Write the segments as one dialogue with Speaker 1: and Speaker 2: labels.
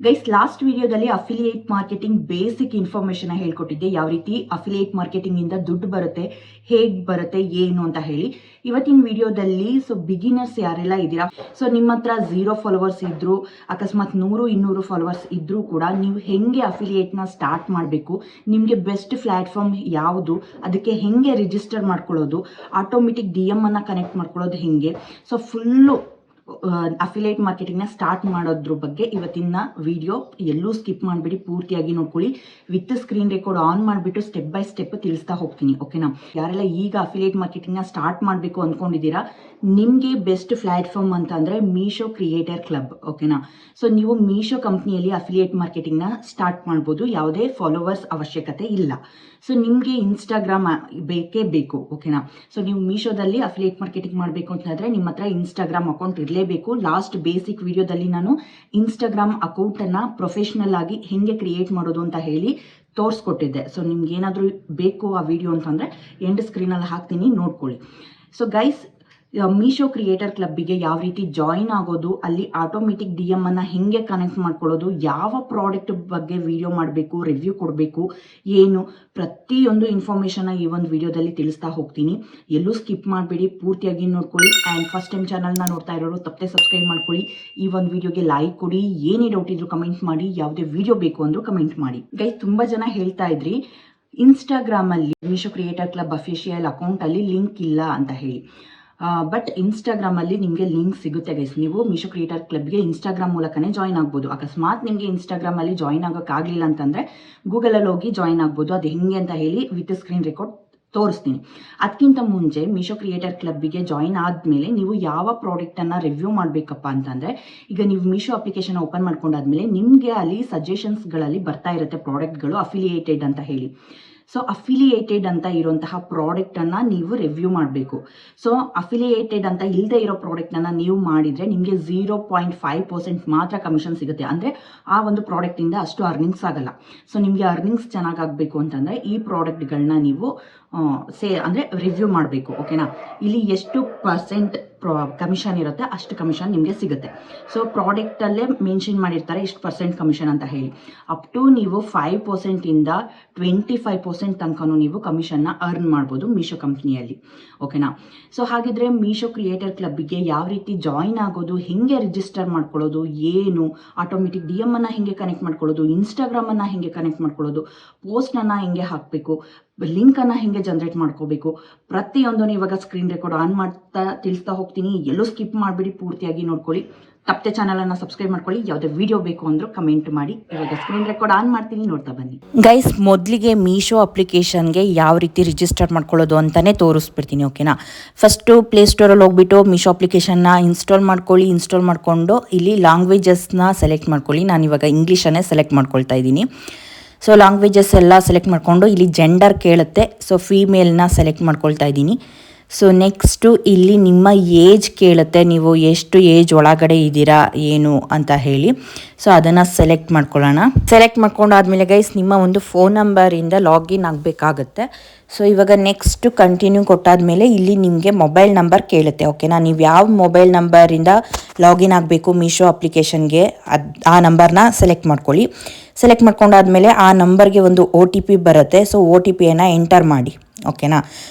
Speaker 1: Guys, last ವಿಡಿಯೋದಲ್ಲಿ affiliate marketing basic information ಹೇಳ್ಕೊಟ್ಟಿದ್ದೆ. ಯಾವ ರೀತಿ ಅಫಿಲಿಯೇಟ್ ಮಾರ್ಕೆಟಿಂಗ್ ಇಂದ ದುಡ್ಡು ಬರುತ್ತೆ, ಹೇಗ್ ಬರುತ್ತೆ, ಏನು ಅಂತ ಹೇಳಿ. ಇವತ್ತಿನ ವಿಡಿಯೋದಲ್ಲಿ ಬಿಗಿನರ್ಸ್ ಯಾರೆಲ್ಲ ಇದ್ದೀರಾ, ನಿಮ್ಮ ಹತ್ರ 0 ಫಾಲೋವರ್ಸ್ ಇದ್ರು, ಅಕಸ್ಮಾತ್ 100-200 ಫಾಲೋವರ್ಸ್ ಇದ್ರೂ ಕೂಡ ನೀವು ಹೆಂಗೆ ಅಫಿಲಿಯೇಟ್ನ ಸ್ಟಾರ್ಟ್ ಮಾಡಬೇಕು, ನಿಮಗೆ ಬೆಸ್ಟ್ ಪ್ಲಾಟ್ಫಾರ್ಮ್ ಯಾವುದು, ಅದಕ್ಕೆ ಹೆಂಗೆ ರಿಜಿಸ್ಟರ್ ಮಾಡ್ಕೊಳ್ಳೋದು, ಆಟೋಮೆಟಿಕ್ DM ಅನ್ನ ಕನೆಕ್ಟ್ ಮಾಡ್ಕೊಳ್ಳೋದು ಹೆಂಗೆ, ಫುಲ್ಲು ಅಫಿಲಿಯೇಟ್ ಮಾರ್ಕೆಟಿಂಗ್ನ ಸ್ಟಾರ್ಟ್ ಮಾಡೋದ್ರ ಬಗ್ಗೆ ಇವತ್ತಿನ ವಿಡಿಯೋ. ಎಲ್ಲೂ ಸ್ಕಿಪ್ ಮಾಡಿಬಿಡಿ, ಪೂರ್ತಿಯಾಗಿ ನೋಡ್ಕೊಳ್ಳಿ. ವಿತ್ ಸ್ಕ್ರೀನ್ ರೆಕಾರ್ಡ್ ಆನ್ ಮಾಡಿಬಿಟ್ಟು ಸ್ಟೆಪ್ ಬೈ ಸ್ಟೆಪ್ ತಿಳಿಸ್ತಾ ಹೋಗ್ತೀನಿ, ಓಕೆನಾ. ಯಾರೆಲ್ಲ ಈಗ ಅಫಿಲಿಯೇಟ್ ಮಾರ್ಕೆಟಿಂಗ್ನ ಸ್ಟಾರ್ಟ್ ಮಾಡಬೇಕು ಅಂದ್ಕೊಂಡಿದ್ದೀರಾ, ನಿಮಗೆ ಬೆಸ್ಟ್ ಪ್ಲಾಟ್ಫಾರ್ಮ್ ಅಂತ ಅಂದರೆ ಮೀಶೋ ಕ್ರಿಯೇಟರ್ ಕ್ಲಬ್, ಓಕೆನಾ. ನೀವು ಮೀಶೋ ಕಂಪ್ನಿಯಲ್ಲಿ ಅಫಿಲಿಯೇಟ್ ಮಾರ್ಕೆಟಿಂಗ್ನ ಸ್ಟಾರ್ಟ್ ಮಾಡ್ಬೋದು, ಯಾವುದೇ ಫಾಲೋವರ್ಸ್ ಅವಶ್ಯಕತೆ ಇಲ್ಲ. ನಿಮಗೆ ಇನ್ಸ್ಟಾಗ್ರಾಮ್ ಬೇಕೇ ಬೇಕು, ಓಕೆನಾ. ನೀವು ಮೀಶೋದಲ್ಲಿ ಅಫಿಲಿಯೇಟ್ ಮಾರ್ಕೆಟಿಂಗ್ ಮಾಡಬೇಕು ಅಂತಂದರೆ ನಿಮ್ಮ ಹತ್ರ ಇನ್ಸ್ಟಾಗ್ರಾಮ್ ಅಕೌಂಟ್ ಇರಲೇಬೇಕು. ಲಾಸ್ಟ್ ಬೇಸಿಕ್ ವಿಡಿಯೋದಲ್ಲಿ ನಾನು ಇನ್ಸ್ಟಾಗ್ರಾಮ್ ಅಕೌಂಟನ್ನು ಪ್ರೊಫೆಷ್ನಲ್ ಆಗಿ ಹೆಂಗೆ ಕ್ರಿಯೇಟ್ ಮಾಡೋದು ಅಂತ ಹೇಳಿ ತೋರಿಸ್ಕೊಟ್ಟಿದ್ದೆ. ನಿಮ್ಗೆ ಏನಾದರೂ ಬೇಕು ಆ ವಿಡಿಯೋ ಅಂತಂದರೆ ಎಂಡ್ ಸ್ಕ್ರೀನಲ್ಲಿ ಹಾಕ್ತೀನಿ, ನೋಡ್ಕೊಳ್ಳಿ. ಗೈಸ್, ಮೀಶೋ ಕ್ರಿಯೇಟರ್ ಕ್ಲಬ್ಬಿಗೆ ಯಾವ ರೀತಿ ಜಾಯಿನ್ ಆಗೋದು, ಅಲ್ಲಿ ಆಟೋಮೆಟಿಕ್ DM ಅನ್ನ ಹೆಂಗೆ ಕನೆಕ್ಟ್ ಮಾಡ್ಕೊಳ್ಳೋದು, ಯಾವ ಪ್ರಾಡಕ್ಟ್ ಬಗ್ಗೆ ವಿಡಿಯೋ ಮಾಡಬೇಕು, ರಿವ್ಯೂ ಕೊಡಬೇಕು, ಏನು ಪ್ರತಿಯೊಂದು ಇನ್ಫಾರ್ಮೇಷನ್ನ ಈ ಒಂದು ವಿಡಿಯೋದಲ್ಲಿ ತಿಳಿಸ್ತಾ ಹೋಗ್ತೀನಿ. ಎಲ್ಲೂ ಸ್ಕಿಪ್ ಮಾಡಬೇಡಿ, ಪೂರ್ತಿಯಾಗಿ ನೋಡ್ಕೊಳ್ಳಿ. ಆ್ಯಂಡ್ ಫಸ್ಟ್ ಟೈಮ್ ಚಾನಲ್ನ ನೋಡ್ತಾ ಇರೋರು ತಪ್ಪದೆ ಸಬ್ಸ್ಕ್ರೈಬ್ ಮಾಡ್ಕೊಳ್ಳಿ. ಈ ಒಂದು ವಿಡಿಯೋಗೆ ಲೈಕ್ ಕೊಡಿ, ಏನೇ ಡೌಟ್ ಇದ್ರು ಕಮೆಂಟ್ ಮಾಡಿ, ಯಾವುದೇ ವಿಡಿಯೋ ಬೇಕು ಅಂದರೂ ಕಮೆಂಟ್ ಮಾಡಿ. ಗೈಸ್, ತುಂಬ ಜನ ಹೇಳ್ತಾ ಇದ್ರಿ ಇನ್ಸ್ಟಾಗ್ರಾಮಲ್ಲಿ ಮೀಶೋ ಕ್ರಿಯೇಟರ್ ಕ್ಲಬ್ ಅಫಿಷಿಯಲ್ ಅಕೌಂಟಲ್ಲಿ ಲಿಂಕ್ ಇಲ್ಲ ಅಂತ ಹೇಳಿ. ಬಟ್ ಇನ್ಸ್ಟಾಗ್ರಾಮಲ್ಲಿ ನಿಮಗೆ ಲಿಂಕ್ ಸಿಗುತ್ತೆ ಗೈಸ್. ನೀವು ಮೀಶೋ ಕ್ರಿಯೇಟರ್ ಕ್ಲಬ್ಗೆ ಇನ್ಸ್ಟಾಗ್ರಾಮ್ ಮೂಲಕನೇ ಜಾಯ್ನ್ ಆಗ್ಬೋದು. ಅಕಸ್ಮಾತ್ ನಿಮಗೆ ಇನ್ಸ್ಟಾಗ್ರಾಮಲ್ಲಿ ಜಾಯ್ನ್ ಆಗೋಕ್ಕಾಗಲಿಲ್ಲ ಅಂತಂದರೆ ಗೂಗಲಲ್ಲಿ ಹೋಗಿ ಜಾಯ್ನ್ ಆಗ್ಬೋದು. ಅದು ಹೆಂಗೆ ಅಂತ ಹೇಳಿ ವಿತ್ ಸ್ಕ್ರೀನ್ ರೆಕಾರ್ಡ್ ತೋರಿಸ್ತೀನಿ. ಅದಕ್ಕಿಂತ ಮುಂಚೆ ಮೀಶೋ ಕ್ರಿಯೇಟರ್ ಕ್ಲಬ್ಬಿಗೆ ಜಾಯ್ನ್ ಆದಮೇಲೆ ನೀವು ಯಾವ ಪ್ರಾಡಕ್ಟನ್ನು ರಿವ್ಯೂ ಮಾಡಬೇಕಪ್ಪ ಅಂತಂದರೆ, ಈಗ ನೀವು ಮೀಶೋ ಅಪ್ಲಿಕೇಶನ್ ಓಪನ್ ಮಾಡ್ಕೊಂಡಾದ್ಮೇಲೆ ನಿಮಗೆ ಅಲ್ಲಿ ಸಜೆಷನ್ಸ್ಗಳಲ್ಲಿ ಬರ್ತಾ ಇರುತ್ತೆ ಪ್ರಾಡಕ್ಟ್ಗಳು ಅಫಿಲಿಯೇಟೆಡ್ ಅಂತ ಹೇಳಿ. ಅಫಿಲಿಯೇಟೆಡ್ ಅಂತ ಇರುವಂತಹ ಪ್ರಾಡಕ್ಟನ್ನು ನೀವು ರಿವ್ಯೂ ಮಾಡಬೇಕು. ಅಫಿಲಿಯೇಟೆಡ್ ಅಂತ ಇಲ್ಲದೆ ಇರೋ ಪ್ರಾಡಕ್ಟನ್ನು ನೀವು ಮಾಡಿದರೆ ನಿಮಗೆ 0.5% ಮಾತ್ರ ಕಮಿಷನ್ ಸಿಗುತ್ತೆ. ಅಂದರೆ ಆ ಒಂದು ಪ್ರಾಡಕ್ಟಿಂದ ಅಷ್ಟು ಅರ್ನಿಂಗ್ಸ್ ಆಗಲ್ಲ. ನಿಮಗೆ ಅರ್ನಿಂಗ್ಸ್ ಚೆನ್ನಾಗಾಗಬೇಕು ಅಂತಂದರೆ ಈ ಪ್ರಾಡಕ್ಟ್ಗಳನ್ನ ನೀವು ಅಂದರೆ ರಿವ್ಯೂ ಮಾಡಬೇಕು, ಓಕೆನಾ. ಇಲ್ಲಿ ಎಷ್ಟು ಪರ್ಸೆಂಟ್ ಕಮಿಷನ್ ಇರುತ್ತೆ ಅಷ್ಟು ಕಮಿಷನ್ ನಿಮಗೆ ಸಿಗುತ್ತೆ. ಪ್ರಾಡಕ್ಟಲ್ಲೇ ಮೆನ್ಷನ್ ಮಾಡಿರ್ತಾರೆ ಇಷ್ಟು % ಕಮಿಷನ್ ಅಂತ ಹೇಳಿ. ಅಪ್ ಟು ನೀವು 5%ಇಂದ 25% ತನಕನೂ ನೀವು ಕಮಿಷನ್ನ ಅರ್ನ್ ಮಾಡ್ಬೋದು ಮೀಶೋ ಕಂಪ್ನಿಯಲ್ಲಿ, ಓಕೆನಾ. ಹಾಗಿದ್ರೆ ಮೀಶೋ ಕ್ರಿಯೇಟರ್ ಕ್ಲಬ್ಬಿಗೆ ಯಾವ ರೀತಿ ಜಾಯಿನ್ ಆಗೋದು, ಹೆಂಗೆ ರಿಜಿಸ್ಟರ್ ಮಾಡ್ಕೊಳ್ಳೋದು, ಏನು ಆಟೋಮೆಟಿಕ್ DM ಅನ್ನ ಹೆಂಗೆ ಕನೆಕ್ಟ್ ಮಾಡ್ಕೊಳ್ಳೋದು, ಇನ್ಸ್ಟಾಗ್ರಾಮನ್ನು ಹೆಂಗೆ ಕನೆಕ್ಟ್ ಮಾಡ್ಕೊಳ್ಳೋದು, ಪೋಸ್ಟನ್ನು ಹೆಂಗೆ ಹಾಕಬೇಕು, ಲಿಂಕನ್ನು ಹೆಂಗೆ ಜನರೇಟ್ ಮಾಡ್ಕೋಬೇಕು, ಪ್ರತಿಯೊಂದನ್ನು ಇವಾಗ ಸ್ಕ್ರೀನ್ ರೆಕಾರ್ಡ್ ಆನ್ ಮಾಡ್ತಾ ತಿಳಿಸ್ತಾ ಹೋಗ್ತೀನಿ. ಎಲ್ಲೂ ಸ್ಕಿಪ್ ಮಾಡಿಬಿಡಿ, ಪೂರ್ತಿಯಾಗಿ ನೋಡ್ಕೊಳ್ಳಿ. ತಪ್ಪದೆ ಚಾನಲನ್ನು ಸಬ್ಸ್ಕ್ರೈಬ್ ಮಾಡ್ಕೊಳ್ಳಿ. ಯಾವುದೇ ವಿಡಿಯೋ ಬೇಕು ಅಂದರೂ ಕಮೆಂಟ್ ಮಾಡಿ. ಇವಾಗ ಸ್ಕ್ರೀನ್ ರೆಕಾರ್ಡ್ ಆನ್ ಮಾಡ್ತೀನಿ, ನೋಡ್ತಾ ಬನ್ನಿ.
Speaker 2: ಗೈಸ್, ಮೊದಲಿಗೆ ಮೀಶೋ ಅಪ್ಲಿಕೇಶನ್ಗೆ ಯಾವ ರೀತಿ ರಿಜಿಸ್ಟರ್ ಮಾಡ್ಕೊಳ್ಳೋದು ಅಂತಲೇ ತೋರಿಸ್ಬಿಡ್ತೀನಿ, ಓಕೆನಾ. ಫಸ್ಟು ಪ್ಲೇಸ್ಟೋರಲ್ಲಿ ಹೋಗ್ಬಿಟ್ಟು ಮೀಶೋ ಅಪ್ಲಿಕೇಶನ್ನ ಇನ್ಸ್ಟಾಲ್ ಮಾಡ್ಕೊಳ್ಳಿ. ಇನ್ಸ್ಟಾಲ್ ಮಾಡಿಕೊಂಡು ಇಲ್ಲಿ ಲ್ಯಾಂಗ್ವೇಜಸ್ನ ಸೆಲೆಕ್ಟ್ ಮಾಡ್ಕೊಳ್ಳಿ. ನಾನು ಇವಾಗ ಇಂಗ್ಲೀಷನ್ನೇ ಸೆಲೆಕ್ಟ್ ಮಾಡ್ಕೊಳ್ತಾ ಇದ್ದೀನಿ. ಲ್ಯಾಂಗ್ವೇಜಸ್ ಎಲ್ಲ ಸೆಲೆಕ್ಟ್ ಮಾಡಿಕೊಂಡು ಇಲ್ಲಿ ಜೆಂಡರ್ ಕೇಳುತ್ತೆ. ಫೀಮೇಲ್ನ ಸೆಲೆಕ್ಟ್ ಮಾಡ್ಕೊಳ್ತಾ ಇದ್ದೀನಿ. ನೆಕ್ಸ್ಟು ಇಲ್ಲಿ ನಿಮ್ಮ ಏಜ್ ಕೇಳುತ್ತೆ, ನೀವು ಎಷ್ಟು ಏಜ್ ಒಳಗಡೆ ಇದ್ದೀರಾ ಏನು ಅಂತ ಹೇಳಿ. ಅದನ್ನು ಸೆಲೆಕ್ಟ್ ಮಾಡ್ಕೊಳ್ಳೋಣ. ಸೆಲೆಕ್ಟ್ ಮಾಡ್ಕೊಂಡಾದ್ಮೇಲೆ ಗೈಸ್, ನಿಮ್ಮ ಒಂದು ಫೋನ್ ನಂಬರಿಂದ ಲಾಗಿನ್ ಆಗಬೇಕಾಗತ್ತೆ. ಇವಾಗ ನೆಕ್ಸ್ಟ್ ಕಂಟಿನ್ಯೂ ಕೊಟ್ಟಾದ್ಮೇಲೆ ಇಲ್ಲಿ ನಿಮಗೆ ಮೊಬೈಲ್ ನಂಬರ್ ಕೇಳುತ್ತೆ, ಓಕೆನಾ. ನೀವು ಯಾವ ಮೊಬೈಲ್ ನಂಬರಿಂದ ಲಾಗಿನ್ ಆಗಬೇಕು ಮೀಶೋ ಅಪ್ಲಿಕೇಶನ್ಗೆ ಆ ನಂಬರ್ನ ಸೆಲೆಕ್ಟ್ ಮಾಡ್ಕೊಳ್ಳಿ. ಸೆಲೆಕ್ಟ್ ಮಾಡ್ಕೊಂಡಾದ್ಮೇಲೆ ಆ ನಂಬರ್ಗೆ ಒಂದು OTP ಬರುತ್ತೆ. OTP ಎಂಟರ್ ಮಾಡಿ, ಓಕೆನಾ.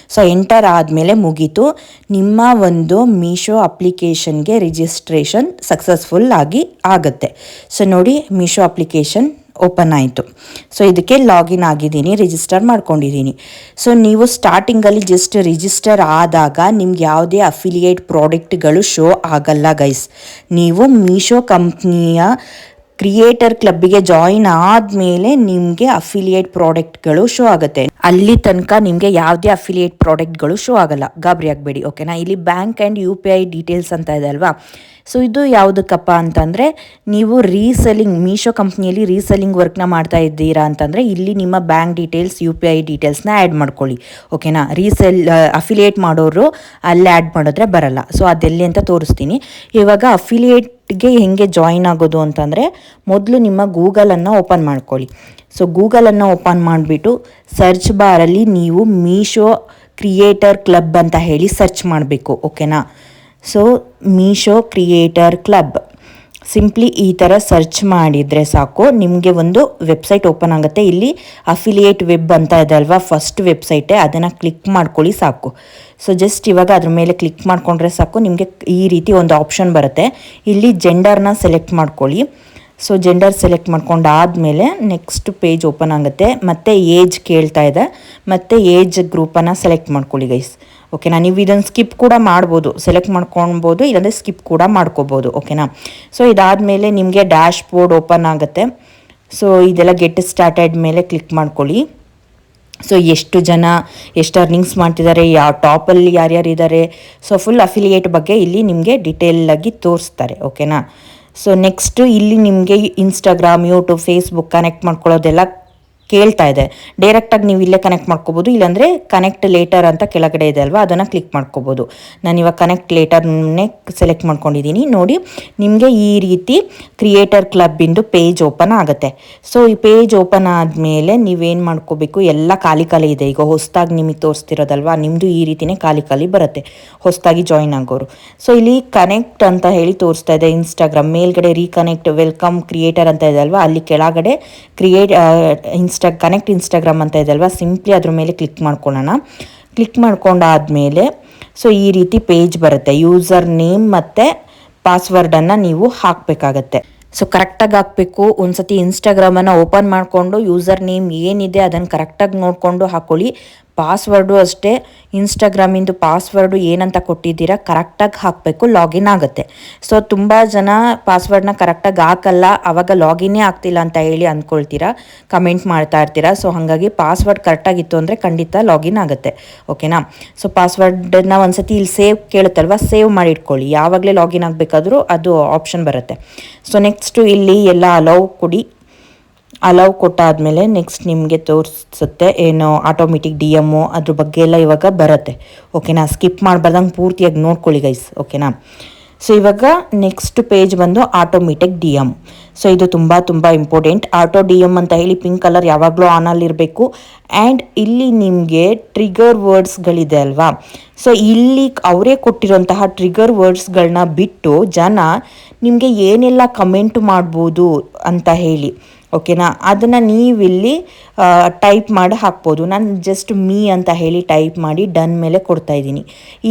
Speaker 2: ಎಂಟರ್ ಆದಮೇಲೆ ಮುಗೀತು, ನಿಮ್ಮ ಒಂದು ಮೀಶೋ ಅಪ್ಲಿಕೇಶನ್ಗೆ ರಿಜಿಸ್ಟ್ರೇಷನ್ ಸಕ್ಸಸ್ಫುಲ್ ಆಗಿ ಆಗುತ್ತೆ. ನೋಡಿ, ಮೀಶೋ ಅಪ್ಲಿಕೇಶನ್ ಓಪನ್ ಆಯಿತು. ಇದಕ್ಕೆ ಲಾಗಿನ್ ಆಗಿದ್ದೀನಿ, ರಿಜಿಸ್ಟರ್ ಮಾಡ್ಕೊಂಡಿದ್ದೀನಿ. ನೀವು ಸ್ಟಾರ್ಟಿಂಗಲ್ಲಿ ಜಸ್ಟ್ ರಿಜಿಸ್ಟರ್ ಆದಾಗ ನಿಮ್ಗೆ ಯಾವುದೇ ಅಫಿಲಿಯೇಟ್ ಪ್ರಾಡಕ್ಟ್ಗಳು ಶೋ ಆಗಲ್ಲ ಗೈಸ್. ನೀವು ಮೀಶೋ ಕಂಪ್ನಿಯ ಕ್ರಿಯೇಟರ್ ಕ್ಲಬ್ಬಿಗೆ ಜಾಯಿನ್ ಆದಮೇಲೆ ನಿಮಗೆ ಅಫಿಲಿಯೇಟ್ ಪ್ರಾಡಕ್ಟ್ಗಳು ಶೋ ಆಗುತ್ತೆ. ಅಲ್ಲಿ ತನಕ ನಿಮಗೆ ಯಾವುದೇ ಅಫಿಲಿಯೇಟ್ ಪ್ರಾಡಕ್ಟ್ಗಳು ಶೋ ಆಗಲ್ಲ, ಗಾಬರಿ ಆಗಬೇಡಿ, ಓಕೆನಾ. ಇಲ್ಲಿ ಬ್ಯಾಂಕ್ ಆ್ಯಂಡ್ UPI ಡೀಟೇಲ್ಸ್ ಅಂತ ಇದೆ ಅಲ್ವಾ. ಇದು ಯಾವುದಕ್ಕಪ್ಪ ಅಂತಂದರೆ, ನೀವು ರೀಸೆಲ್ಲಿಂಗ್ ಮೀಶೋ ಕಂಪ್ನಿಯಲ್ಲಿ ರೀಸೆಲ್ಲಿಂಗ್ ವರ್ಕ್ನ ಮಾಡ್ತಾ ಇದ್ದೀರಾ ಅಂತಂದರೆ ಇಲ್ಲಿ ನಿಮ್ಮ ಬ್ಯಾಂಕ್ ಡೀಟೇಲ್ಸ್ UPI ಡೀಟೇಲ್ಸ್ನ ಆ್ಯಡ್ ಮಾಡ್ಕೊಳ್ಳಿ, ಓಕೆನಾ. ಅಫಿಲಿಯೇಟ್ ಮಾಡೋರು ಅಲ್ಲಿ ಆ್ಯಡ್ ಮಾಡಿದ್ರೆ ಬರಲ್ಲ. ಅದೆಲ್ಲಿ ಅಂತ ತೋರಿಸ್ತೀನಿ. ಇವಾಗ ಅಫಿಲಿಯೇಟ್ಗೆ ಹೆಂಗೆ ಜಾಯಿನ್ ಆಗೋದು ಅಂತಂದರೆ, ಮೊದಲು ನಿಮ್ಮ ಗೂಗಲನ್ನು ಓಪನ್ ಮಾಡ್ಕೊಳ್ಳಿ. ಗೂಗಲನ್ನು ಓಪನ್ ಮಾಡಿಬಿಟ್ಟು ಸರ್ಚ್ ಬಾರಲ್ಲಿ ನೀವು ಮೀಶೋ ಕ್ರಿಯೇಟರ್ ಕ್ಲಬ್ ಅಂತ ಹೇಳಿ ಸರ್ಚ್ ಮಾಡಬೇಕು, ಓಕೆನಾ. ಮೀಶೋ ಕ್ರಿಯೇಟರ್ ಕ್ಲಬ್ ಸಿಂಪ್ಲಿ ಈ ಥರ ಸರ್ಚ್ ಮಾಡಿದರೆ ಸಾಕು, ನಿಮಗೆ ಒಂದು ವೆಬ್ಸೈಟ್ ಓಪನ್ ಆಗುತ್ತೆ. ಇಲ್ಲಿ ಅಫಿಲಿಯೇಟ್ ವೆಬ್ ಅಂತ ಇದೆ ಅಲ್ವಾ, ಫಸ್ಟ್ ವೆಬ್ಸೈಟೇ, ಅದನ್ನು ಕ್ಲಿಕ್ ಮಾಡ್ಕೊಳ್ಳಿ ಸಾಕು. ಸೊ ಜಸ್ಟ್ ಇವಾಗ ಅದ್ರ ಮೇಲೆ ಕ್ಲಿಕ್ ಮಾಡಿಕೊಂಡ್ರೆ ಸಾಕು, ನಿಮಗೆ ಈ ರೀತಿ ಒಂದು ಆಪ್ಷನ್ ಬರುತ್ತೆ. ಇಲ್ಲಿ ಜೆಂಡರ್ನ ಸೆಲೆಕ್ಟ್ ಮಾಡ್ಕೊಳ್ಳಿ. ಸೊ ಜೆಂಡರ್ ಸೆಲೆಕ್ಟ್ ಮಾಡ್ಕೊಂಡಾದಮೇಲೆ ನೆಕ್ಸ್ಟ್ ಪೇಜ್ ಓಪನ್ ಆಗುತ್ತೆ. ಮತ್ತು ಏಜ್ ಕೇಳ್ತಾ ಇದೆ, ಮತ್ತು ಏಜ್ ಗ್ರೂಪನ್ನು ಸೆಲೆಕ್ಟ್ ಮಾಡ್ಕೊಳ್ಳಿ ಗೈಸ್. ಓಕೆನಾ, ನೀವು ಇದನ್ನು ಸ್ಕಿಪ್ ಕೂಡ ಮಾಡ್ಬೋದು, ಸೆಲೆಕ್ಟ್ ಮಾಡ್ಕೊಳ್ಬೋದು, ಇಲ್ಲಾಂದರೆ ಸ್ಕಿಪ್ ಕೂಡ ಮಾಡ್ಕೋಬೋದು. ಓಕೆನಾ, ಸೊ ಇದಾದಮೇಲೆ ನಿಮಗೆ ಡ್ಯಾಶ್ ಬೋರ್ಡ್ ಓಪನ್ ಆಗುತ್ತೆ. ಸೊ ಇದೆಲ್ಲ ಗೆಟ್ ಸ್ಟಾರ್ಟೆಡ್ ಮೇಲೆ ಕ್ಲಿಕ್ ಮಾಡ್ಕೊಳ್ಳಿ. ಸೊ ಎಷ್ಟು ಜನ ಎಷ್ಟು ಅರ್ನಿಂಗ್ಸ್ ಮಾಡ್ತಿದ್ದಾರೆ, ಯಾವ ಟಾಪಲ್ಲಿ ಯಾರ್ಯಾರು ಇದ್ದಾರೆ, ಸೊ ಫುಲ್ ಅಫಿಲಿಯೇಟ್ ಬಗ್ಗೆ ಇಲ್ಲಿ ನಿಮಗೆ ಡಿಟೇಲಾಗಿ ತೋರಿಸ್ತಾರೆ. ಓಕೆನಾ, ಸೊ ನೆಕ್ಸ್ಟು ಇಲ್ಲಿ ನಿಮಗೆ ಇನ್ಸ್ಟಾಗ್ರಾಮ್, ಯೂಟ್ಯೂಬ್, ಫೇಸ್ಬುಕ್ ಕನೆಕ್ಟ್ ಮಾಡ್ಕೊಳ್ಳೋದೆಲ್ಲ ಕೇಳ್ತಾ ಇದೆ. ಡೈರೆಕ್ಟಾಗಿ ನೀವು ಇಲ್ಲೇ ಕನೆಕ್ಟ್ ಮಾಡ್ಕೋಬೋದು, ಇಲ್ಲಾಂದರೆ ಕನೆಕ್ಟ್ ಲೇಟರ್ ಅಂತ ಕೆಳಗಡೆ ಇದೆ ಅಲ್ವಾ, ಅದನ್ನು ಕ್ಲಿಕ್ ಮಾಡ್ಕೋಬೋದು. ನಾನು ಇವಾಗ ಕನೆಕ್ಟ್ ಲೇಟರ್ನೇ ಸೆಲೆಕ್ಟ್ ಮಾಡ್ಕೊಂಡಿದ್ದೀನಿ. ನೋಡಿ, ನಿಮಗೆ ಈ ರೀತಿ ಕ್ರಿಯೇಟರ್ ಕ್ಲಬ್ಬಿಂದು ಪೇಜ್ ಓಪನ್ ಆಗುತ್ತೆ. ಸೊ ಈ ಪೇಜ್ ಓಪನ್ ಆದಮೇಲೆ ನೀವೇನು ಮಾಡ್ಕೋಬೇಕು, ಎಲ್ಲ ಖಾಲಿ ಇದೆ. ಈಗ ಹೊಸದಾಗಿ ನಿಮಗೆ ತೋರಿಸ್ತಿರೋದಲ್ವಾ, ನಿಮ್ಮದು ಈ ರೀತಿಯೇ ಖಾಲಿ ಬರುತ್ತೆ ಹೊಸದಾಗಿ ಜಾಯಿನ್ ಆಗೋರು. ಸೊ ಇಲ್ಲಿ ಕನೆಕ್ಟ್ ಅಂತ ಹೇಳಿ ತೋರಿಸ್ತಾ ಇದೆ ಇನ್ಸ್ಟಾಗ್ರಾಮ್, ಮೇಲ್ಗಡೆ ರೀಕನೆಕ್ಟ್ ವೆಲ್ಕಮ್ ಕ್ರಿಯೇಟರ್ ಅಂತ ಇದೆ ಅಲ್ವಾ, ಅಲ್ಲಿ ಕೆಳಗಡೆ ಕನೆಕ್ಟ್ ಇನ್ಸ್ಟಾಗ್ರಾಮ್ ಅಂತ ಇದೆ ಅಲ್ವಾ, ಸಿಂಪ್ಲಿ ಅದ್ರ ಮೇಲೆ ಕ್ಲಿಕ್ ಮಾಡ್ಕೊಳ್ಳೋಣ. ಕ್ಲಿಕ್ ಮಾಡ್ಕೊಂಡಾದಮೇಲೆ ಸೊ ಈ ರೀತಿ ಪೇಜ್ ಬರುತ್ತೆ. ಯೂಸರ್ ನೇಮ್ ಮತ್ತು ಪಾಸ್ವರ್ಡನ್ನು ನೀವು ಹಾಕಬೇಕಾಗತ್ತೆ. ಸೊ ಕರೆಕ್ಟಾಗಿ ಹಾಕಬೇಕು. ಒಂದು ಸತಿ ಇನ್ಸ್ಟಾಗ್ರಾಮನ್ನು ಓಪನ್ ಮಾಡಿಕೊಂಡು ಯೂಸರ್ ನೇಮ್ ಏನಿದೆ ಅದನ್ನು ಕರೆಕ್ಟಾಗಿ ನೋಡಿಕೊಂಡು ಹಾಕ್ಕೊಳ್ಳಿ. ಪಾಸ್ವರ್ಡು ಅಷ್ಟೇ, ಇನ್ಸ್ಟಾಗ್ರಾಮಿಂದು ಪಾಸ್ವರ್ಡು ಏನಂತ ಕೊಟ್ಟಿದ್ದೀರಾ ಕರೆಕ್ಟಾಗಿ ಹಾಕಬೇಕು, ಲಾಗಿನ್ ಆಗುತ್ತೆ. ಸೊ ತುಂಬ ಜನ ಪಾಸ್ವರ್ಡ್ನ ಕರೆಕ್ಟಾಗಿ ಹಾಕಲ್ಲ, ಆವಾಗ ಲಾಗಿನ್ನೇ ಆಗ್ತಿಲ್ಲ ಅಂತ ಹೇಳಿ ಅಂದ್ಕೊಳ್ತೀರಾ, ಕಮೆಂಟ್ ಮಾಡ್ತಾ ಇರ್ತೀರಾ. ಸೊ ಹಾಗಾಗಿ ಪಾಸ್ವರ್ಡ್ ಕರೆಕ್ಟಾಗಿತ್ತು ಅಂದರೆ ಖಂಡಿತ ಲಾಗಿನ್ ಆಗುತ್ತೆ. ಓಕೆನಾ, ಸೊ ಪಾಸ್ವರ್ಡನ್ನ ಒಂದು ಸತಿ ಇಲ್ಲಿ ಸೇವ್ ಕೇಳುತ್ತಲ್ವ, ಸೇವ್ ಮಾಡಿ ಇಟ್ಕೊಳ್ಳಿ. ಯಾವಾಗಲೇ ಲಾಗಿನ್ ಆಗಬೇಕಾದ್ರೂ ಅದು ಆಪ್ಷನ್ ಬರುತ್ತೆ. ಸೊ ನೆಕ್ಸ್ಟು ಇಲ್ಲಿ ಎಲ್ಲ ಅಲೌ ಕೊಟ್ಟಾದಮೇಲೆ ನೆಕ್ಸ್ಟ್ ನಿಮಗೆ ತೋರಿಸುತ್ತೆ ಏನು ಆಟೋಮೆಟಿಕ್ DM ಅದ್ರ ಬಗ್ಗೆ ಎಲ್ಲ ಇವಾಗ ಬರುತ್ತೆ. ಓಕೆನಾ, ಸ್ಕಿಪ್ ಮಾಡಬಾರ್ದಂಗೆ ಪೂರ್ತಿಯಾಗಿ ನೋಡ್ಕೊಳ್ಳಿ ಗೈಸ್. ಓಕೆನಾ, ಸೊ ಇವಾಗ ನೆಕ್ಸ್ಟ್ ಪೇಜ್ ಬಂದು ಆಟೋಮೆಟಿಕ್ DM. ಸೊ ಇದು ತುಂಬ ಇಂಪಾರ್ಟೆಂಟ್. ಆಟೋ DM ಅಂತ ಹೇಳಿ ಪಿಂಕ್ ಕಲರ್ ಯಾವಾಗಲೂ ಆನಲ್ಲಿರಬೇಕು. ಆ್ಯಂಡ್ ಇಲ್ಲಿ ನಿಮಗೆ ಟ್ರಿಗರ್ ವರ್ಡ್ಸ್ಗಳಿದೆ ಅಲ್ವಾ, ಸೊ ಇಲ್ಲಿ ಅವರೇ ಕೊಟ್ಟಿರೋಂತಹ ಟ್ರಿಗರ್ ವರ್ಡ್ಸ್ಗಳನ್ನ ಬಿಟ್ಟು ಜನ ನಿಮಗೆ ಏನೆಲ್ಲ ಕಮೆಂಟ್ ಮಾಡ್ಬೋದು ಅಂತ ಹೇಳಿ, ಓಕೆನಾ, ಅದನ್ನು ನೀವಿಲ್ಲಿ ಟೈಪ್ ಮಾಡಿ ಹಾಕ್ಬೋದು. ನಾನು ಜಸ್ಟ್ ಮೀ ಅಂತ ಹೇಳಿ ಟೈಪ್ ಮಾಡಿ ಡನ್ ಮೇಲೆ ಕೊಡ್ತಾ ಇದ್ದೀನಿ.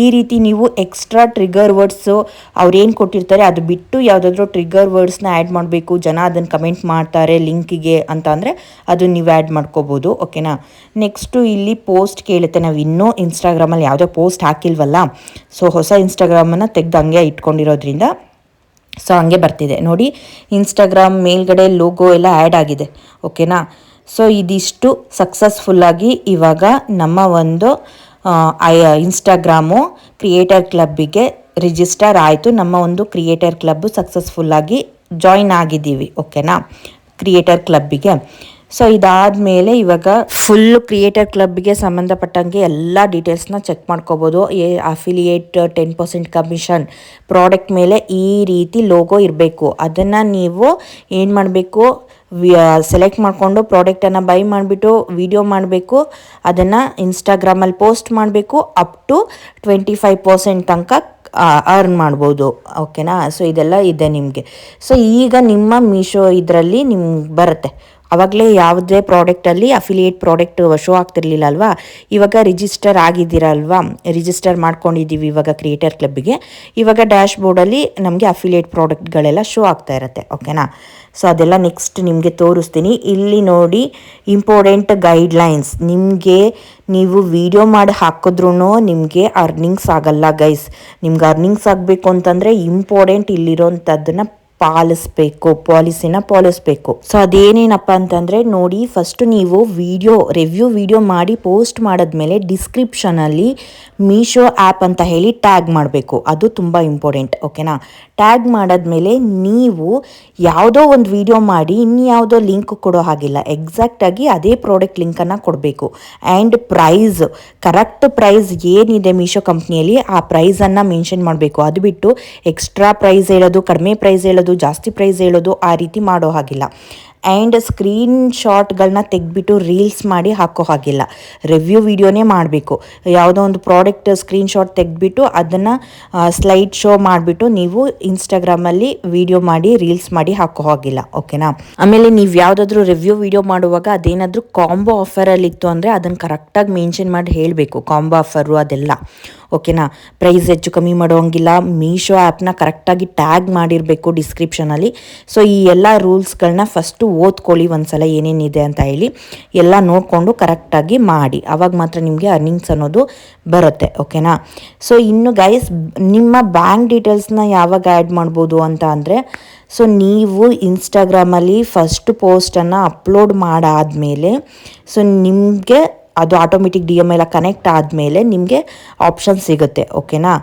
Speaker 2: ಈ ರೀತಿ ನೀವು ಎಕ್ಸ್ಟ್ರಾ ಟ್ರಿಗರ್ ವರ್ಡ್ಸು ಅವ್ರೇನು ಕೊಟ್ಟಿರ್ತಾರೆ ಅದು ಬಿಟ್ಟು ಯಾವುದಾದ್ರೂ ಟ್ರಿಗರ್ ವರ್ಡ್ಸ್ನ ಆ್ಯಡ್ ಮಾಡಬೇಕು, ಜನ ಅದನ್ನು ಕಮೆಂಟ್ ಮಾಡ್ತಾರೆ ಲಿಂಕಿಗೆ ಅಂತ ಅಂದರೆ ಅದನ್ನು ನೀವು ಆ್ಯಡ್ ಮಾಡ್ಕೋಬೋದು. ಓಕೆನಾ, ನೆಕ್ಸ್ಟು ಇಲ್ಲಿ ಪೋಸ್ಟ್ ಕೇಳುತ್ತೆ. ನಾವು ಇನ್ನೂ ಇನ್ಸ್ಟಾಗ್ರಾಮಲ್ಲಿ ಯಾವುದೇ ಪೋಸ್ಟ್ ಹಾಕಿಲ್ವಲ್ಲ, ಸೊ ಹೊಸ ಇನ್ಸ್ಟಾಗ್ರಾಮನ್ನು ತೆಗೆದು ಹಂಗೆ ಇಟ್ಕೊಂಡಿರೋದ್ರಿಂದ ಸೊ ಹಂಗೆ ಬರ್ತಿದೆ ನೋಡಿ. ಇನ್ಸ್ಟಾಗ್ರಾಮ್ ಮೇಲ್ಗಡೆ ಲೋಗೋ ಎಲ್ಲ ಆ್ಯಡ್ ಆಗಿದೆ. ಓಕೆನಾ, ಸೊ ಇದಿಷ್ಟು ಸಕ್ಸಸ್ಫುಲ್ಲಾಗಿ ಇವಾಗ ನಮ್ಮ ಒಂದು ಇನ್ಸ್ಟಾಗ್ರಾಮು ಕ್ರಿಯೇಟರ್ ಕ್ಲಬ್ಬಿಗೆ ರಿಜಿಸ್ಟರ್ ಆಯಿತು. ನಮ್ಮ ಒಂದು ಕ್ರಿಯೇಟರ್ ಕ್ಲಬ್ಬು ಸಕ್ಸಸ್ಫುಲ್ಲಾಗಿ ಜಾಯಿನ್ ಆಗಿದ್ದೀವಿ. ಓಕೆನಾ, ಕ್ರಿಯೇಟರ್ ಕ್ಲಬ್ಬಿಗೆ. ಸೊ ಇದಾದಮೇಲೆ ಇವಾಗ ಫುಲ್ಲು ಕ್ರಿಯೇಟರ್ ಕ್ಲಬ್ಗೆ ಸಂಬಂಧಪಟ್ಟಂಗೆ ಎಲ್ಲ ಡೀಟೇಲ್ಸ್ನ ಚೆಕ್ ಮಾಡ್ಕೋಬೋದು. ಅಫಿಲಿಯೇಟ್ 10% ಕಮಿಷನ್, ಪ್ರಾಡಕ್ಟ್ ಮೇಲೆ ಈ ರೀತಿ ಲೋಗೋ ಇರಬೇಕು. ಅದನ್ನು ನೀವು ಏನು ಮಾಡಬೇಕು, ಸೆಲೆಕ್ಟ್ ಮಾಡಿಕೊಂಡು ಪ್ರಾಡಕ್ಟನ್ನು ಬೈ ಮಾಡಿಬಿಟ್ಟು ವಿಡಿಯೋ ಮಾಡಬೇಕು, ಅದನ್ನು ಇನ್ಸ್ಟಾಗ್ರಾಮಲ್ಲಿ ಪೋಸ್ಟ್ ಮಾಡಬೇಕು. ಅಪ್ ಟು 25% ತನಕ ಅರ್ನ್ ಮಾಡ್ಬೋದು. ಓಕೆನಾ, ಸೊ ಇದೆಲ್ಲ ಇದೆ ನಿಮಗೆ. ಸೊ ಈಗ ನಿಮ್ಮ ಮೀಶೋ ಇದರಲ್ಲಿ ನಿಮ್ಗೆ ಬರುತ್ತೆ. ಆವಾಗಲೇ ಯಾವುದೇ ಪ್ರಾಡಕ್ಟಲ್ಲಿ ಅಫಿಲಿಯೇಟ್ ಪ್ರಾಡಕ್ಟ್ ಶೋ ಆಗ್ತಿರ್ಲಿಲ್ಲ ಅಲ್ವಾ, ಇವಾಗ ರಿಜಿಸ್ಟರ್ ಆಗಿದ್ದೀರಲ್ವಾ, ರಿಜಿಸ್ಟರ್ ಮಾಡ್ಕೊಂಡಿದ್ದೀವಿ ಇವಾಗ ಕ್ರಿಯೇಟರ್ ಕ್ಲಬ್ಬಿಗೆ. ಇವಾಗ ಡ್ಯಾಶ್ ಬೋರ್ಡಲ್ಲಿ ನಮಗೆ ಅಫಿಲಿಯೇಟ್ ಪ್ರಾಡಕ್ಟ್ಗಳೆಲ್ಲ ಶೋ ಆಗ್ತಾ ಇರುತ್ತೆ. ಓಕೆನಾ, ಸೊ ಅದೆಲ್ಲ ನೆಕ್ಸ್ಟ್ ನಿಮಗೆ ತೋರಿಸ್ತೀನಿ. ಇಲ್ಲಿ ನೋಡಿ ಇಂಪಾರ್ಟೆಂಟ್ ಗೈಡ್ಲೈನ್ಸ್, ನಿಮಗೆ ನೀವು ವಿಡಿಯೋ ಮಾಡಿ ಹಾಕಿದ್ರೂ ನಿಮಗೆ ಅರ್ನಿಂಗ್ಸ್ ಆಗಲ್ಲ ಗೈಸ್. ನಿಮ್ಗೆ ಅರ್ನಿಂಗ್ಸ್ ಆಗಬೇಕು ಅಂತಂದರೆ ಇಂಪಾರ್ಟೆಂಟ್ ಇಲ್ಲಿರೋಂಥದ್ದನ್ನು ಪಾಲಿಸಿನ ಪಾಲಿಸಬೇಕು. ಸೊ ಅದೇನೇನಪ್ಪ ಅಂತಂದರೆ ನೋಡಿ, ಫಸ್ಟು ನೀವು ರಿವ್ಯೂ ವಿಡಿಯೋ ಮಾಡಿ ಪೋಸ್ಟ್ ಮಾಡಿದ್ಮೇಲೆ ಡಿಸ್ಕ್ರಿಪ್ಷನಲ್ಲಿ ಮೀಶೋ ಆ್ಯಪ್ ಅಂತ ಹೇಳಿ ಟ್ಯಾಗ್ ಮಾಡಬೇಕು. ಅದು ತುಂಬ ಇಂಪಾರ್ಟೆಂಟ್. ಓಕೆನಾ, ಟ್ಯಾಗ್ ಮಾಡಿದ್ಮೇಲೆ ನೀವು ಯಾವುದೋ ಒಂದು ವಿಡಿಯೋ ಮಾಡಿ ಇನ್ಯಾವುದೋ ಲಿಂಕ್ ಕೊಡೋ ಹಾಗಿಲ್ಲ, ಎಕ್ಸಾಕ್ಟಾಗಿ ಅದೇ ಪ್ರಾಡಕ್ಟ್ ಲಿಂಕನ್ನು ಕೊಡಬೇಕು. ಆ್ಯಂಡ್ ಕರೆಕ್ಟ್ ಪ್ರೈಸ್ ಏನಿದೆ ಮೀಶೋ ಕಂಪ್ನಿಯಲ್ಲಿ ಆ ಪ್ರೈಸನ್ನು ಮೆನ್ಷನ್ ಮಾಡಬೇಕು. ಅದು ಬಿಟ್ಟು ಎಕ್ಸ್ಟ್ರಾ ಪ್ರೈಸ್ ಹೇಳೋದು, ಕಡಿಮೆ ಪ್ರೈಸ್ ಹೇಳೋದು, ಜಾಸ್ತಿ ಪ್ರೈಸ್ ಹೇಳೋದು ಆ ರೀತಿ ಮಾಡೋ ಹಾಗಿಲ್ಲ. ಆ್ಯಂಡ್ ಸ್ಕ್ರೀನ್ ಶಾಟ್ಗಳನ್ನ ತೆಗೆದ್ಬಿಟ್ಟು ರೀಲ್ಸ್ ಮಾಡಿ ಹಾಕೋ ಹಾಗಿಲ್ಲ. ರಿವ್ಯೂ ವಿಡಿಯೋನೇ ಮಾಡಬೇಕು. ಯಾವುದೋ ಒಂದು ಪ್ರಾಡಕ್ಟ್ ಸ್ಕ್ರೀನ್ ಶಾಟ್ ತೆಗೆದ್ಬಿಟ್ಟು ಅದನ್ನು ಸ್ಲೈಡ್ ಶೋ ಮಾಡಿಬಿಟ್ಟು ನೀವು ಇನ್ಸ್ಟಾಗ್ರಾಮಲ್ಲಿ ವಿಡಿಯೋ ಮಾಡಿ ರೀಲ್ಸ್ ಮಾಡಿ ಹಾಕೋ ಹಾಗಿಲ್ಲ. ಓಕೆನಾ. ಆಮೇಲೆ ನೀವು ಯಾವುದಾದ್ರೂ ರಿವ್ಯೂ ವಿಡಿಯೋ ಮಾಡುವಾಗ ಅದೇನಾದರೂ ಕಾಂಬೋ ಆಫರಲ್ಲಿ ಇತ್ತು ಅಂದರೆ ಅದನ್ನು ಕರೆಕ್ಟಾಗಿ ಮೆನ್ಷನ್ ಮಾಡಿ ಹೇಳಬೇಕು, ಕಾಂಬೋ ಆಫರು ಅದೆಲ್ಲ. ಓಕೆನಾ. ಪ್ರೈಸ್ ಹೆಚ್ಚು ಕಮ್ಮಿ ಮಾಡೋಂಗಿಲ್ಲ. ಮೀಶೋ ಆ್ಯಪ್ನ ಕರೆಕ್ಟಾಗಿ ಟ್ಯಾಗ್ ಮಾಡಿರಬೇಕು ಡಿಸ್ಕ್ರಿಪ್ಷನಲ್ಲಿ. ಸೊ ಈ ಎಲ್ಲ ರೂಲ್ಸ್ಗಳನ್ನ ಫಸ್ಟು ಓದ್ಕೊಳ್ಳಿ ಒಂದ್ಸಲ ಏನೇನಿದೆ ಅಂತ ಹೇಳಿ, ಎಲ್ಲ ನೋಡಿಕೊಂಡು ಕರೆಕ್ಟಾಗಿ ಮಾಡಿ. ಆವಾಗ ಮಾತ್ರ ನಿಮಗೆ ಅರ್ನಿಂಗ್ಸ್ ಅನ್ನೋದು ಬರುತ್ತೆ. ಓಕೆನಾ. ಸೊ ಇನ್ನು ಗೈಸ್, ನಿಮ್ಮ ಬ್ಯಾಂಕ್ ಡೀಟೇಲ್ಸ್ನ ಯಾವಾಗ ಆ್ಯಡ್ ಮಾಡ್ಬೋದು ಅಂತ ಅಂದರೆ, ಸೊ ನೀವು ಇನ್ಸ್ಟಾಗ್ರಾಮಲ್ಲಿ ಫಸ್ಟ್ ಪೋಸ್ಟನ್ನು ಅಪ್ಲೋಡ್ ಮಾಡಾದಮೇಲೆ ಸೊ ನಿಮಗೆ ಅದು ಆಟೋಮೆಟಿಕ್ DM ಎಲ್ಲ ಕನೆಕ್ಟ್ ಆದಮೇಲೆ ನಿಮಗೆ ಆಪ್ಷನ್ ಸಿಗುತ್ತೆ. ಓಕೆನಾ.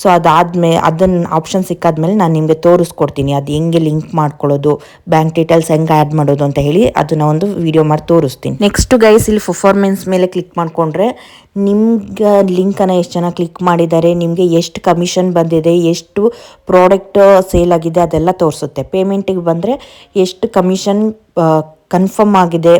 Speaker 2: ಸೊ ಅದನ್ನು ಆಪ್ಷನ್ ಸಿಕ್ಕಾದ್ಮೇಲೆ ನಾನು ನಿಮಗೆ ತೋರಿಸ್ಕೊಡ್ತೀನಿ ಅದು ಹೆಂಗೆ ಲಿಂಕ್ ಮಾಡ್ಕೊಳ್ಳೋದು, ಬ್ಯಾಂಕ್ ಡೀಟೇಲ್ಸ್ ಹೆಂಗೆ ಆ್ಯಡ್ ಮಾಡೋದು ಅಂತ ಹೇಳಿ ಅದನ್ನು ಒಂದು ವಿಡಿಯೋ ಮಾಡಿ ತೋರಿಸ್ತೀನಿ. ನೆಕ್ಸ್ಟ್ ಗೈಸ್, ಇಲ್ಲಿ ಪರ್ಫಾರ್ಮೆನ್ಸ್ ಮೇಲೆ ಕ್ಲಿಕ್ ಮಾಡಿಕೊಂಡ್ರೆ ನಿಮ್ಗೆ ಲಿಂಕನ್ನು ಎಷ್ಟು ಜನ ಕ್ಲಿಕ್ ಮಾಡಿದ್ದಾರೆ, ನಿಮಗೆ ಎಷ್ಟು ಕಮಿಷನ್ ಬಂದಿದೆ, ಎಷ್ಟು ಪ್ರಾಡಕ್ಟ್ ಸೇಲ್ ಆಗಿದೆ ಅದೆಲ್ಲ ತೋರಿಸುತ್ತೆ. ಪೇಮೆಂಟಿಗೆ ಬಂದರೆ ಎಷ್ಟು ಕಮಿಷನ್ ಕನ್ಫರ್ಮ್ ಆಗಿದೆ,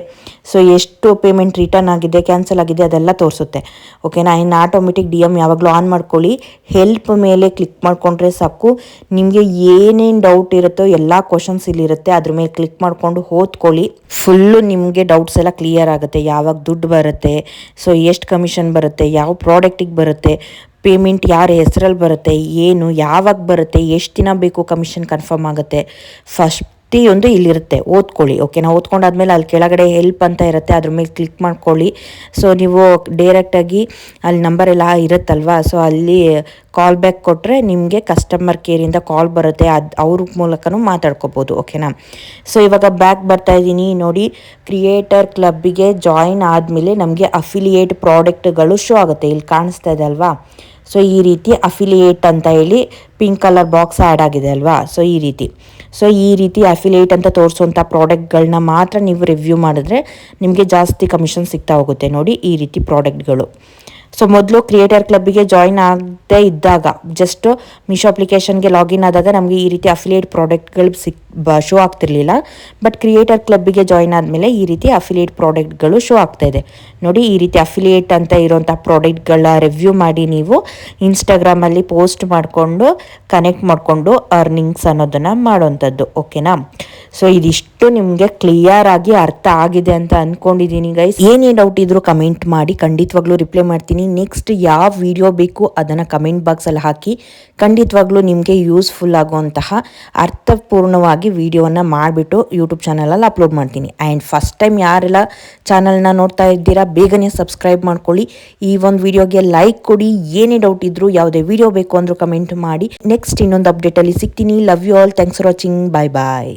Speaker 2: ಸೊ ಎಷ್ಟು ಪೇಮೆಂಟ್ ರಿಟರ್ನ್ ಆಗಿದೆ, ಕ್ಯಾನ್ಸಲ್ ಆಗಿದೆ ಅದೆಲ್ಲ ತೋರಿಸುತ್ತೆ. ಓಕೆನಾ. ಇನ್ನು ಆಟೋಮೆಟಿಕ್ DM ಯಾವಾಗಲೂ ಆನ್ ಮಾಡ್ಕೊಳ್ಳಿ. ಹೆಲ್ಪ್ ಮೇಲೆ ಕ್ಲಿಕ್ ಮಾಡಿಕೊಂಡ್ರೆ ಸಾಕು, ನಿಮಗೆ ಏನೇನು ಡೌಟ್ ಇರುತ್ತೋ ಎಲ್ಲ ಕ್ವಶನ್ಸ್ ಇಲ್ಲಿರುತ್ತೆ, ಅದ್ರ ಮೇಲೆ ಕ್ಲಿಕ್ ಮಾಡಿಕೊಂಡು ಓದ್ಕೊಳ್ಳಿ. ಫುಲ್ಲು ನಿಮಗೆ ಡೌಟ್ಸ್ ಎಲ್ಲ ಕ್ಲಿಯರ್ ಆಗುತ್ತೆ. ಯಾವಾಗ ದುಡ್ಡು ಬರುತ್ತೆ, ಸೊ ಎಷ್ಟು ಕಮಿಷನ್ ಬರುತ್ತೆ, ಯಾವ ಪ್ರಾಡಕ್ಟಿಗೆ ಬರುತ್ತೆ, ಪೇಮೆಂಟ್ ಯಾರ ಹೆಸರಲ್ಲಿ ಬರುತ್ತೆ, ಏನು ಯಾವಾಗ ಬರುತ್ತೆ, ಎಷ್ಟು ದಿನ ಬೇಕು ಕಮಿಷನ್ ಕನ್ಫರ್ಮ್ ಆಗುತ್ತೆ, ಫಸ್ಟ್ ಒಂದು ಇಲ್ಲಿರುತ್ತೆ, ಓದ್ಕೊಳ್ಳಿ. ಓಕೆನಾ. ಓದ್ಕೊಂಡಾದ್ಮೇಲೆ ಅಲ್ಲಿ ಕೆಳಗಡೆ ಹೆಲ್ಪ್ ಅಂತ ಇರುತ್ತೆ, ಅದ್ರ ಮೇಲೆ ಕ್ಲಿಕ್ ಮಾಡ್ಕೊಳ್ಳಿ. ಸೊ ನೀವು ಡೈರೆಕ್ಟಾಗಿ ಅಲ್ಲಿ ನಂಬರ್ ಎಲ್ಲ ಇರುತ್ತಲ್ವಾ, ಸೊ ಅಲ್ಲಿ ಕಾಲ್ ಬ್ಯಾಕ್ ಕೊಟ್ಟರೆ ನಿಮಗೆ ಕಸ್ಟಮರ್ ಕೇರಿಂದ ಕಾಲ್ ಬರುತ್ತೆ, ಅವ್ರ ಮೂಲಕನೂ ಮಾತಾಡ್ಕೋಬೋದು. ಓಕೆನಾ. ಸೊ ಇವಾಗ ಬ್ಯಾಕ್ ಬರ್ತಾ ಇದ್ದೀನಿ ನೋಡಿ. ಕ್ರಿಯೇಟರ್ ಕ್ಲಬ್ಬಿಗೆ ಜಾಯಿನ್ ಆದಮೇಲೆ ನಮಗೆ ಅಫಿಲಿಯೇಟ್ ಪ್ರಾಡಕ್ಟ್ಗಳು ಶೋ ಆಗುತ್ತೆ. ಇಲ್ಲಿ ಕಾಣಿಸ್ತಾ ಇದೆ ಅಲ್ವಾ. ಸೊ ಈ ರೀತಿ ಅಫಿಲಿಯೇಟ್ ಅಂತ ಹೇಳಿ ಪಿಂಕ್ ಕಲರ್ ಬಾಕ್ಸ್ ಆ್ಯಡ್ ಆಗಿದೆ ಅಲ್ವಾ. ಸೊ ಈ ರೀತಿ ಅಫಿಲಿಯೇಟ್ ಅಂತ ತೋರಿಸುವಂಥ ಪ್ರಾಡಕ್ಟ್ಗಳನ್ನ ಮಾತ್ರ ನೀವು ರಿವ್ಯೂ ಮಾಡಿದ್ರೆ ನಿಮಗೆ ಜಾಸ್ತಿ ಕಮಿಷನ್ ಸಿಗ್ತಾ ಹೋಗುತ್ತೆ. ನೋಡಿ ಈ ರೀತಿ ಪ್ರಾಡಕ್ಟ್ಗಳು. ಸೊ ಮೊದಲು ಕ್ರಿಯೇಟರ್ ಕ್ಲಬ್ಬಿಗೆ ಜಾಯಿನ್ ಆಗದೆ ಇದ್ದಾಗ, ಜಸ್ಟ್ ಮೀಶೋ ಅಪ್ಲಿಕೇಶನ್ಗೆ ಲಾಗಿನ್ ಆದಾಗ ನಮಗೆ ಈ ರೀತಿ ಅಫಿಲಿಯೇಟ್ ಪ್ರಾಡಕ್ಟ್ಗಳು ಶೋ ಆಗ್ತಿರ್ಲಿಲ್ಲ. ಬಟ್ ಕ್ರಿಯೇಟರ್ ಕ್ಲಬ್ಬಿಗೆ ಜಾಯಿನ್ ಆದಮೇಲೆ ಈ ರೀತಿ ಅಫಿಲಿಯೇಟ್ ಪ್ರಾಡಕ್ಟ್ಗಳು ಶೋ ಆಗ್ತಾಯಿದೆ. ನೋಡಿ ಈ ರೀತಿ ಅಫಿಲಿಯೇಟ್ ಅಂತ ಇರೋಂಥ ಪ್ರಾಡಕ್ಟ್ಗಳ ರಿವ್ಯೂ ಮಾಡಿ ನೀವು ಇನ್ಸ್ಟಾಗ್ರಾಮಲ್ಲಿ ಪೋಸ್ಟ್ ಮಾಡಿಕೊಂಡು ಕನೆಕ್ಟ್ ಮಾಡಿಕೊಂಡು ಅರ್ನಿಂಗ್ಸ್ ಅನ್ನೋದನ್ನು ಮಾಡೋವಂಥದ್ದು. ಓಕೆನಾ. ಸೊ ಇದಿಷ್ಟು ನಿಮಗೆ ಕ್ಲಿಯರ್ ಆಗಿ ಅರ್ಥ ಆಗಿದೆ ಅಂತ ಅಂದ್ಕೊಂಡಿದ್ದೀನಿ ಗೈಸ್. ಏನೇ ಡೌಟ್ ಇದ್ರೂ ಕಮೆಂಟ್ ಮಾಡಿ, ಖಂಡಿತವಾಗ್ಲೂ ರಿಪ್ಲೈ ಮಾಡ್ತೀನಿ. ನೆಕ್ಸ್ಟ್ ಯಾವ ವಿಡಿಯೋ ಬೇಕು ಅದನ್ನು ಕಮೆಂಟ್ ಬಾಕ್ಸಲ್ಲಿ ಹಾಕಿ, ಖಂಡಿತವಾಗ್ಲೂ ನಿಮಗೆ ಯೂಸ್ಫುಲ್ ಆಗುವಂತಹ ಅರ್ಥಪೂರ್ಣವಾಗಿ ವಿಡಿಯೋನ ಮಾಡಿಬಿಟ್ಟು ಯೂಟ್ಯೂಬ್ ಚಾನಲಲ್ಲಿ ಅಪ್ಲೋಡ್ ಮಾಡ್ತೀನಿ. ಆ್ಯಂಡ್ ಫಸ್ಟ್ ಟೈಮ್ ಯಾರೆಲ್ಲ ಚಾನಲ್ನ ನೋಡ್ತಾ ಇದ್ದೀರಾ ಬೇಗನೆ ಸಬ್ಸ್ಕ್ರೈಬ್ ಮಾಡ್ಕೊಳ್ಳಿ. ಈ ಒಂದು ವಿಡಿಯೋಗೆ ಲೈಕ್ ಕೊಡಿ. ಏನೇ ಡೌಟ್ ಇದ್ರೂ, ಯಾವುದೇ ವಿಡಿಯೋ ಬೇಕು ಅಂದರೂ ಕಮೆಂಟ್ ಮಾಡಿ. ನೆಕ್ಸ್ಟ್ ಇನ್ನೊಂದು ಅಪ್ಡೇಟಲ್ಲಿ ಸಿಗ್ತೀನಿ. Love you all. Thanks for watching. Bye bye.